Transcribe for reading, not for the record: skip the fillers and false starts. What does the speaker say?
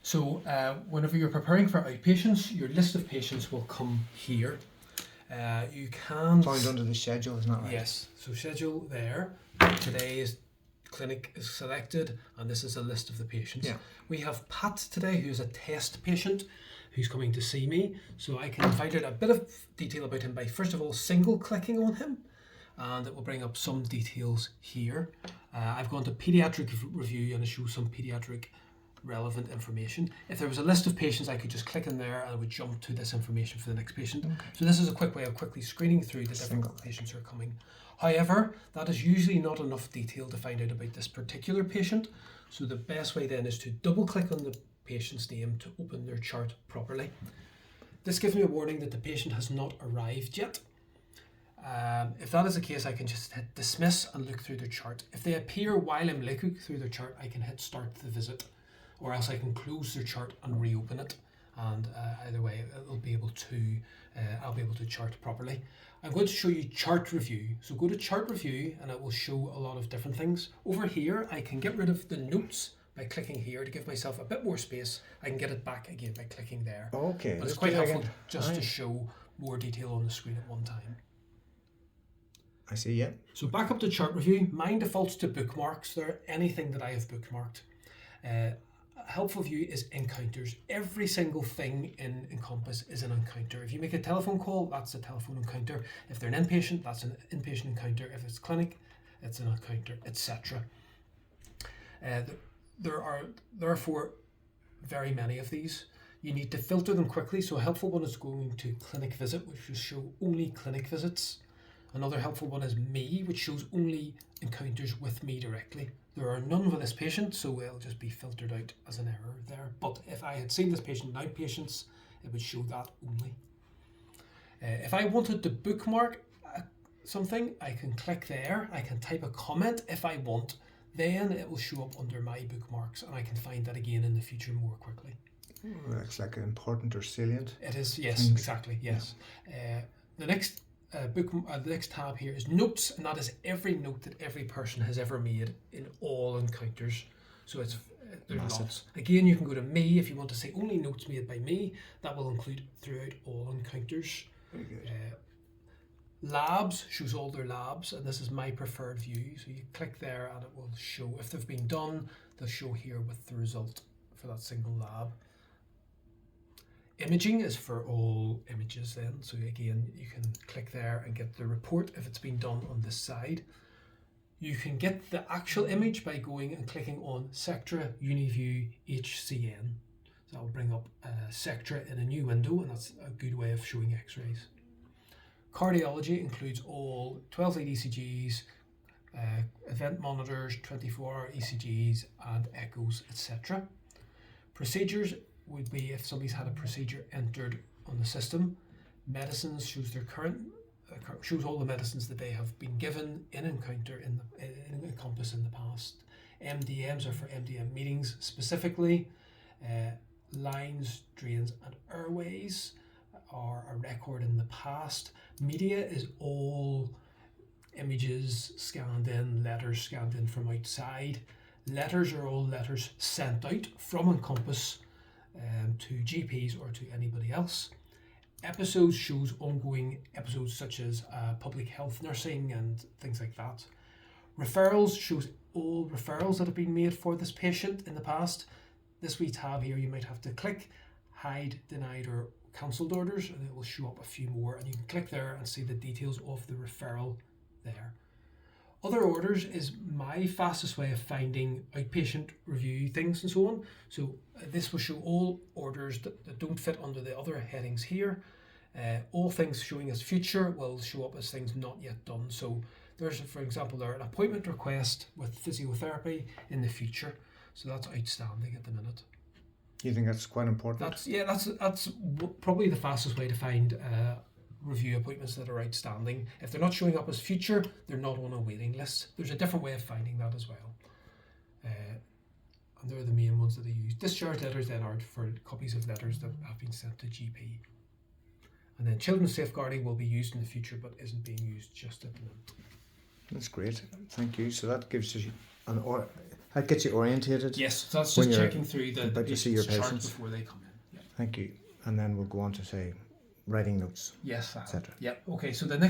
So whenever you're preparing for outpatients, your list of patients will come here. You can Found under the schedule, isn't that right? Yes. So schedule there. Today's clinic is selected, and this is a list of the patients. Yeah. We have Pat today, who's a test patient, who's coming to see me. So I can find out a bit of detail about him by first of all single clicking on him, and it will bring up some details here. I've gone to pediatric review, and it shows some pediatric relevant information. If there was a list of patients, I could just click in there and I would jump to this information for the next patient. Okay. So this is a quick way of quickly screening through the different patients who are coming. However, that is usually not enough detail to find out about this particular patient. So the best way then is to double click on the patient's name to open their chart properly. This gives me a warning that the patient has not arrived yet. If that is the case, I can just hit dismiss and look through their chart. If they appear while I'm looking through their chart, I can hit start the visit, or else I can close their chart and reopen it. And either way, I'll be able to chart properly. I'm going to show you chart review. So go to chart review and it will show a lot of different things. Over here, I can get rid of the notes by clicking here to give myself a bit more space. I can get it back again by clicking there. Okay. But it's quite helpful just to show more detail on the screen at one time. I see, yeah. So back up to chart review. Mine defaults to bookmarks. They're anything that I have bookmarked. Helpful view is encounters. Every single thing in Encompass is an encounter. If you make a telephone call, that's a telephone encounter. If they're an inpatient, that's an inpatient encounter. If it's clinic, it's an encounter, etc. There are therefore very many of these. You need to filter them quickly. So a helpful one is going to clinic visit, which will show only clinic visits. Another helpful one is me, which shows only encounters with me directly. There are none with this patient, so it'll just be filtered out as an error there. But if I had seen this patient in outpatients, it would show that only. If I wanted to bookmark something, I can click there. I can type a comment if I want. Then it will show up under my bookmarks, and I can find that again in the future more quickly. Looks like important or salient. It is, yes, exactly, yes. Yeah. The next the next tab here is notes, and that is every note that every person has ever made in all encounters. So it's there's lots. Again, you can go to me if you want to say only notes made by me. That will include throughout all encounters. Very good. Labs shows all their labs, and this is my preferred view. So you click there and it will show if they've been done. They'll show here with the result for that single lab. Imaging is for all images then, so again you can click there and get the report if it's been done on this side. You can get the actual image by going and clicking on Sectra UniView HCN. So that will bring up Sectra in a new window, and that's a good way of showing x-rays. Cardiology includes all 12 lead ECGs, event monitors, 24-hour ECGs and echoes, etc. Procedures would be if somebody's had a procedure entered on the system. Medicines shows their current, shows all the medicines that they have been given in Encounter in Encompass in the past. MDMs are for MDM meetings specifically. Lines, drains and airways are a record in the past. Media is all images scanned in, letters scanned in from outside. Letters are all letters sent out from Encompass to GPs or to anybody else. Episodes shows ongoing episodes such as public health nursing and things like that. Referrals shows all referrals that have been made for this patient in the past. This wee tab here, you might have to click hide, denied or cancelled orders, and it will show up a few more, and you can click there and see the details of the referral there. Other orders is my fastest way of finding outpatient review things and so on. So this will show all orders that don't fit under the other headings here. All things showing as future will show up as things not yet done. So there's, for example, there an appointment request with physiotherapy in the future. So that's outstanding at the minute. You think that's quite important? That's probably the fastest way to find review appointments that are outstanding. If they're not showing up as future, they're not on a waiting list. There's a different way of finding that as well. And they're the main ones that I use. Discharge letters then are for copies of letters that have been sent to GP. And then children's safeguarding will be used in the future but isn't being used just at the moment. That's great, thank you. So that gives us That gets you orientated. Yes, so that's When just you're checking through the about to see your chart patients. before they come in. Yeah. Thank you. And then we'll go on to say writing notes. Yes, etc. yeah. Okay, so the next